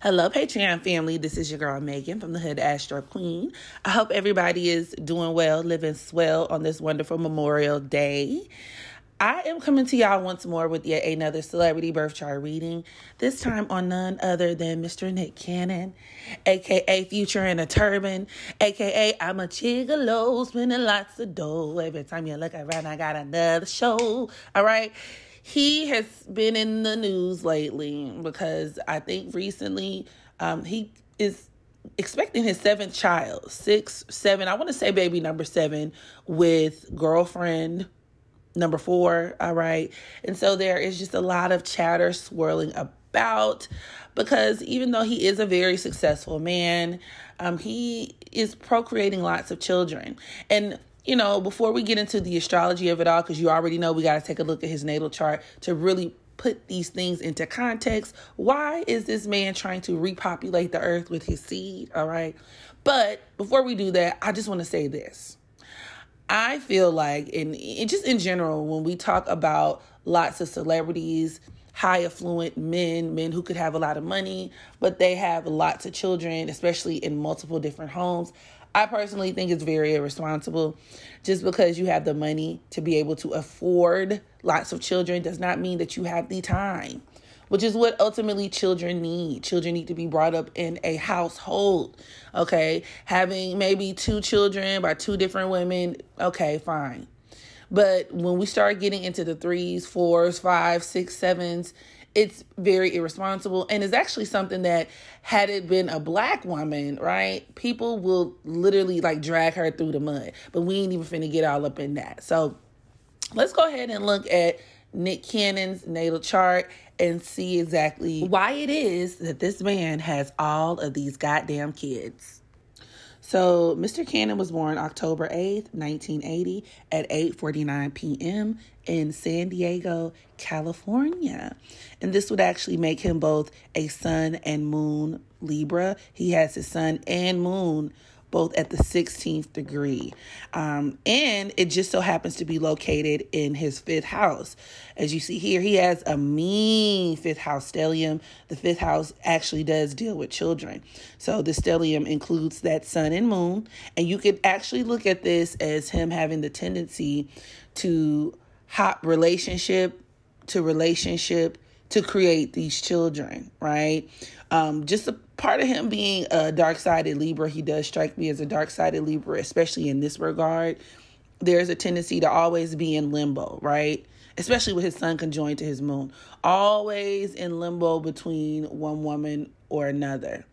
Hello, Patreon family. This is your girl, Megan from the HoodAstroQ. I hope everybody is doing well, living swell on this wonderful Memorial Day. I am coming to y'all once more with yet another celebrity birth chart reading, this time on none other than Mr. Nick Cannon, a.k.a. Future in a Turban, a.k.a. I'm a gigolo, spending lots of dough. Every time you look around, I got another show. All right? He has been in the news lately because I think recently he is expecting his seventh child, 6, 7. I want to say baby number 7 with girlfriend number 4. All right. And so there is just a lot of chatter swirling about because even though he is a very successful man, he is procreating lots of children. And you know, before we get into the astrology of it all, because you already know we got to take a look at his natal chart to really put these things into context. Why is this man trying to repopulate the earth with his seed? All right. But before we do that, I just want to say this. I feel like, and just in general, when we talk about lots of celebrities, high affluent men who could have a lot of money, but they have lots of children, especially in multiple different homes, I personally think it's very irresponsible. Just because you have the money to be able to afford lots of children does not mean that you have the time, which is what ultimately children need. Children need to be brought up in a household, okay? Having maybe 2 children by 2 different women, okay, fine. But when we start getting into the 3s, 4s, 5s, 6, 7s, it's very irresponsible. And it's actually something that, had it been a black woman, right, people will literally like drag her through the mud. But we ain't even finna get all up in that. So let's go ahead and look at Nick Cannon's natal chart and see exactly why it is that this man has all of these goddamn kids. So Mr. Cannon was born October 8th, 1980 at 8:49 p.m. in San Diego, California. And this would actually make him both a sun and moon Libra. He has his sun and moon both at the 16th degree. And it just so happens to be located in his 5th house. As you see here, he has a mean 5th house stellium. The 5th house actually does deal with children. So the stellium includes that sun and moon. And you could actually look at this as him having the tendency to hop relationship to relationship to create these children, right? Just a part of him being a dark-sided Libra, he does strike me as a dark-sided Libra, especially in this regard. There's a tendency to always be in limbo, right? Especially with his sun conjoined to his moon. Always in limbo between one woman or another,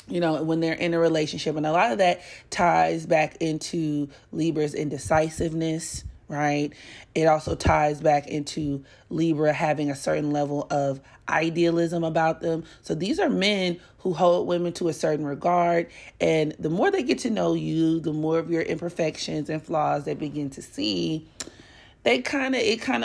you know, when they're in a relationship. And a lot of that ties back into Libra's indecisiveness, right? It also ties back into Libra having a certain level of idealism about them. So these are men who hold women to a certain regard. And the more they get to know you, the more of your imperfections and flaws they begin to see. It kind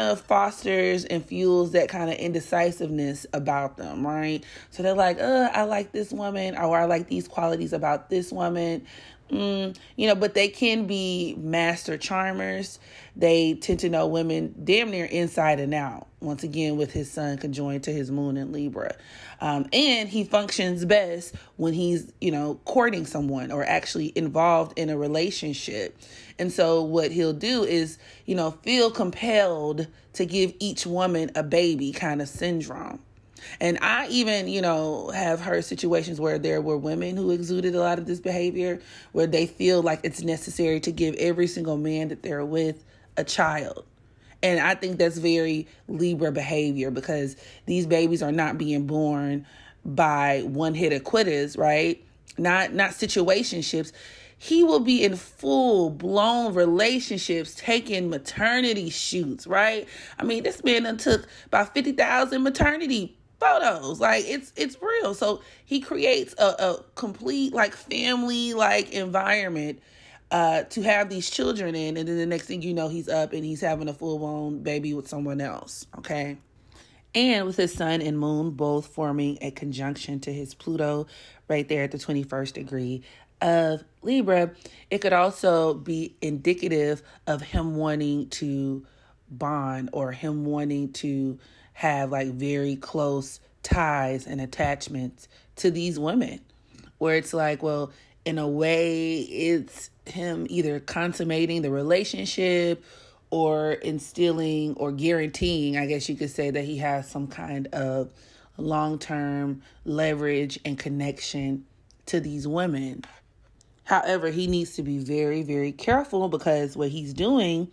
of fosters and fuels that kind of indecisiveness about them, right? So they're like, I like this woman, or I like these qualities about this woman. You know, but they can be master charmers. They tend to know women damn near inside and out. Once again, with his sun conjoined to his moon in Libra. And he functions best when he's, you know, courting someone or actually involved in a relationship. And so what he'll do is, you know, feel compelled to give each woman a baby kind of syndrome. And I even, you know, have heard situations where there were women who exuded a lot of this behavior, where they feel like it's necessary to give every single man that they're with a child. And I think that's very Libra behavior, because these babies are not being born by one-hit quitters, right? Not situationships. He will be in full-blown relationships, taking maternity shoots, right? I mean, this man done took about 50,000 maternity photos. Like, it's real. So he creates a complete like family like environment to have these children in, and then the next thing you know, he's up and he's having a full-blown baby with someone else. Okay. And with his sun and moon both forming a conjunction to his Pluto right there at the 21st degree of Libra, it could also be indicative of him wanting to bond, or him wanting to have like very close ties and attachments to these women, where it's like, well, in a way, it's him either consummating the relationship or instilling or guaranteeing, I guess you could say, that he has some kind of long-term leverage and connection to these women. However, he needs to be very, very careful, because what he's doing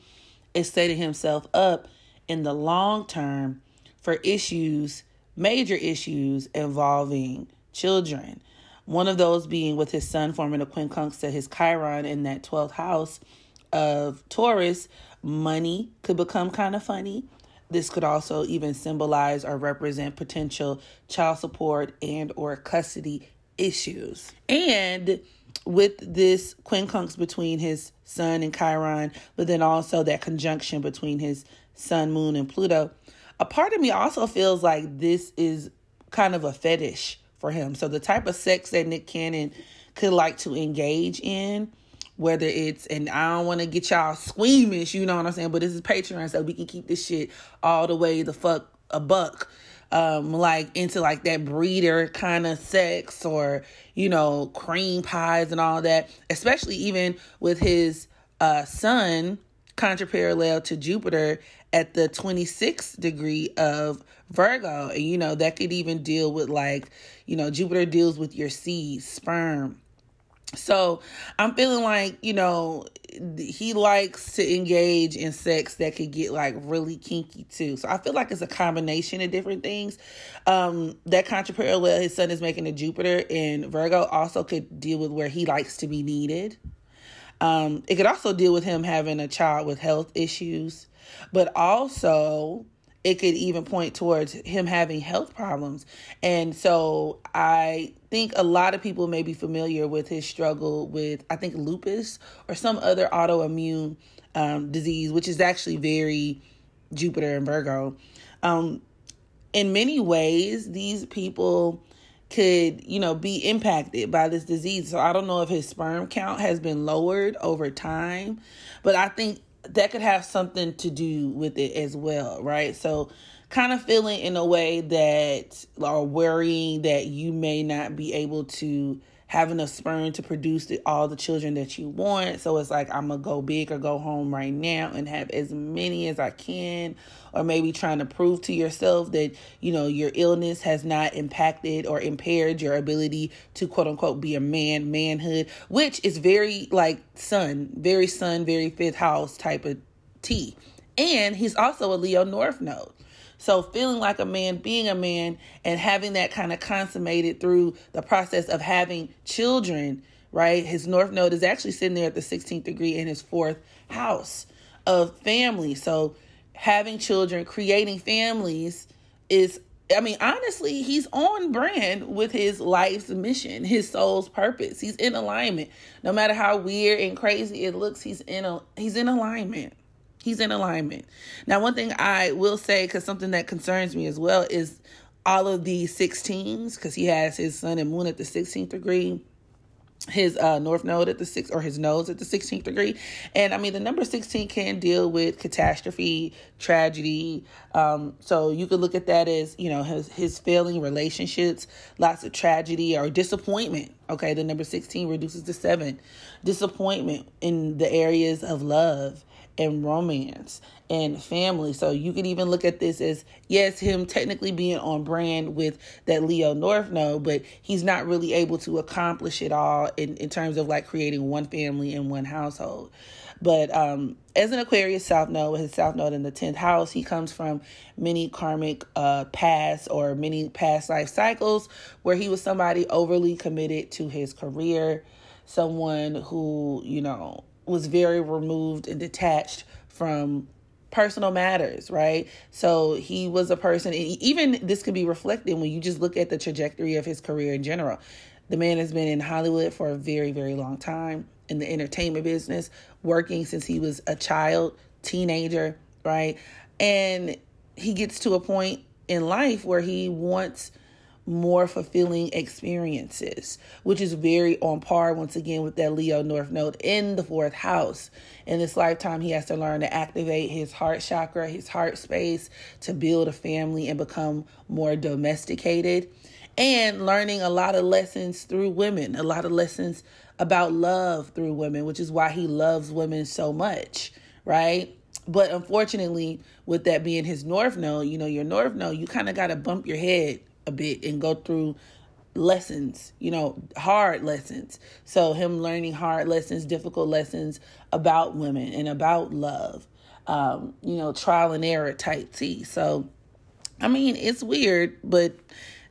is setting himself up in the long term for issues, major issues involving children. One of those being with his sun forming a quincunx to his Chiron in that 12th house of Taurus. Money could become kind of funny. This could also even symbolize or represent potential child support and or custody issues. And with this quincunx between his sun and Chiron, but then also that conjunction between his sun, moon, and Pluto, a part of me also feels like this is kind of a fetish for him. So the type of sex that Nick Cannon could like to engage in, whether it's, and I don't want to get y'all squeamish, you know what I'm saying? But this is Patreon, so we can keep this shit all the way the fuck a buck. Like into like that breeder kind of sex, or, you know, cream pies and all that, especially even with his sun contraparallel to Jupiter at the 26th degree of Virgo. And, you know, that could even deal with like, you know, Jupiter deals with your seed, sperm. So I'm feeling like, you know, he likes to engage in sex that could get like really kinky too. So I feel like it's a combination of different things. That contraparallel his sun is making to Jupiter in Virgo also could deal with where he likes to be needed. It could also deal with him having a child with health issues, but also it could even point towards him having health problems. And so I think a lot of people may be familiar with his struggle with, I think, lupus or some other autoimmune disease, which is actually very Jupiter and Virgo. In many ways, these people could, you know, be impacted by this disease. So I don't know if his sperm count has been lowered over time, but I think that could have something to do with it as well, right? So kind of feeling in a way that, or worrying that you may not be able to have enough sperm to produce all the children that you want. So it's like, I'm going to go big or go home right now and have as many as I can. Or maybe trying to prove to yourself that, you know, your illness has not impacted or impaired your ability to quote unquote be a man, manhood, which is very like very fifth house type of tea. And he's also a Leo North Node. So feeling like a man, being a man, and having that kind of consummated through the process of having children, right? His North Node is actually sitting there at the 16th degree in his 4th house of family. So having children, creating families is, I mean, honestly, he's on brand with his life's mission, his soul's purpose. He's in alignment. No matter how weird and crazy it looks, he's in alignment. He's in alignment. Now, one thing I will say, because something that concerns me as well, is all of these 16s, because he has his sun and moon at the 16th degree, his North Node at the 6th, or his nodes at the 16th degree. And I mean, the number 16 can deal with catastrophe, tragedy. So you could look at that as, you know, his failing relationships, lots of tragedy or disappointment. Okay, the number 16 reduces to 7. Disappointment in the areas of love and romance and family. So you could even look at this as, yes, him technically being on brand with that Leo North Node, but he's not really able to accomplish it all in terms of like creating one family and one household. But as an Aquarius South Node, with his South Node in the 10th house, he comes from many karmic past or many past life cycles where he was somebody overly committed to his career, someone who, you know, was very removed and detached from personal matters, right? So he was a person, and even this can be reflected when you just look at the trajectory of his career in general. The man has been in Hollywood for a very, very long time, in the entertainment business, working since he was a child, teenager, right? And he gets to a point in life where he wants more fulfilling experiences, which is very on par once again with that Leo North Node in the 4th house. In this lifetime, he has to learn to activate his heart chakra, his heart space, to build a family and become more domesticated, and learning a lot of lessons through women, a lot of lessons about love through women, which is why he loves women so much, right? But unfortunately, with that being his North Node, your North Node, you kind of got to bump your head a bit and go through lessons, hard lessons. So him learning hard lessons, difficult lessons about women and about love, trial and error type T. So, it's weird, but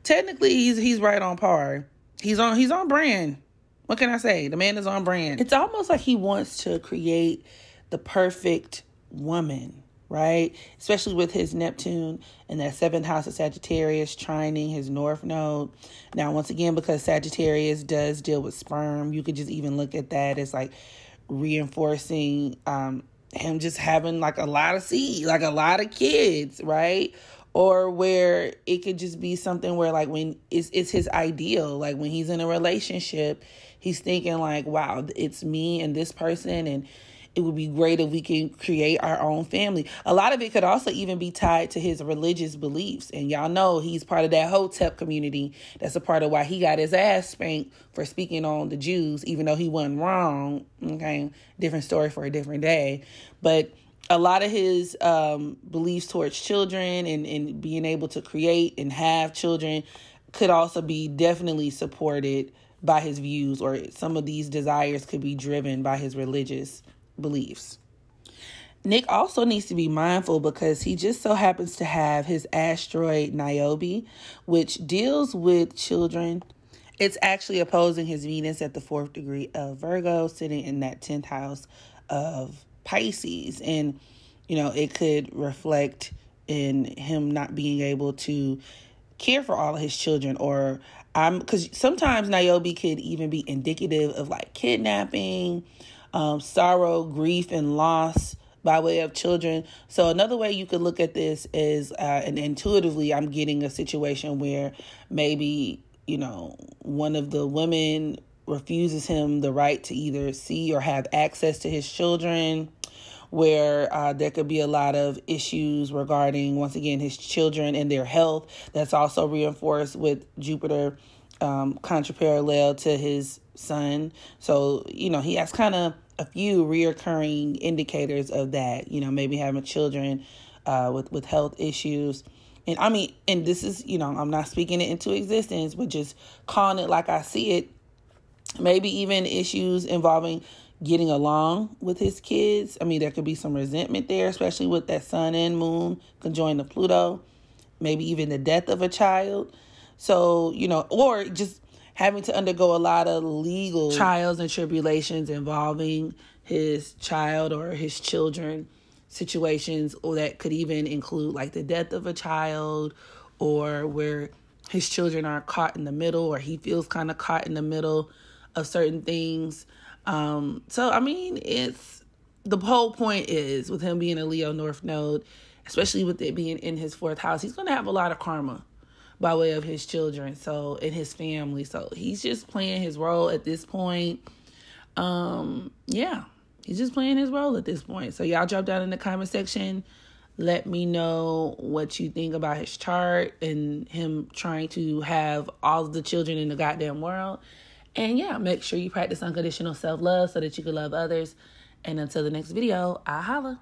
technically he's right on par. He's on brand. What can I say? The man is on brand. It's almost like he wants to create the perfect woman, right? Especially with his Neptune and that 7th house of Sagittarius trining his North Node. Now, once again, because Sagittarius does deal with sperm, you could just even look at that as like reinforcing him just having like a lot of seed, like a lot of kids, right? Or where it could just be something where like when it's his ideal, like when he's in a relationship, he's thinking like, wow, it's me and this person, and it would be great if we can create our own family. A lot of it could also even be tied to his religious beliefs. And y'all know he's part of that Hotep community. That's a part of why he got his ass spanked for speaking on the Jews, even though he wasn't wrong. Okay, different story for a different day. But a lot of his beliefs towards children and being able to create and have children could also be definitely supported by his views, or some of these desires could be driven by his religious beliefs. Nick also needs to be mindful because he just so happens to have his asteroid Niobe, which deals with children. It's actually opposing his Venus at the 4th degree of Virgo, sitting in that 10th house of Pisces. And, it could reflect in him not being able to care for all of his children, or because sometimes Niobe could even be indicative of like kidnapping, sorrow, grief, and loss by way of children. So another way you could look at this is, and intuitively, I'm getting a situation where maybe, one of the women refuses him the right to either see or have access to his children, where there could be a lot of issues regarding, once again, his children and their health. That's also reinforced with Jupiter contraparallel to his sun. So, he has kind of a few reoccurring indicators of that, maybe having children with health issues. And this is, I'm not speaking it into existence, but just calling it like I see it. Maybe even issues involving getting along with his kids. There could be some resentment there, especially with that sun and moon conjoined to Pluto. Maybe even the death of a child. So, or just having to undergo a lot of legal trials and tribulations involving his child or his children, situations, or that could even include like the death of a child, or where his children are caught in the middle, or he feels kind of caught in the middle of certain things. It's the whole point is with him being a Leo North Node, especially with it being in his 4th house, he's going to have a lot of karma by way of his children, so, and his family. So he's just playing his role at this point. He's just playing his role at this point. So y'all drop down in the comment section. Let me know what you think about his chart and him trying to have all of the children in the goddamn world. And make sure you practice unconditional self-love so that you can love others. And until the next video, I'll holla.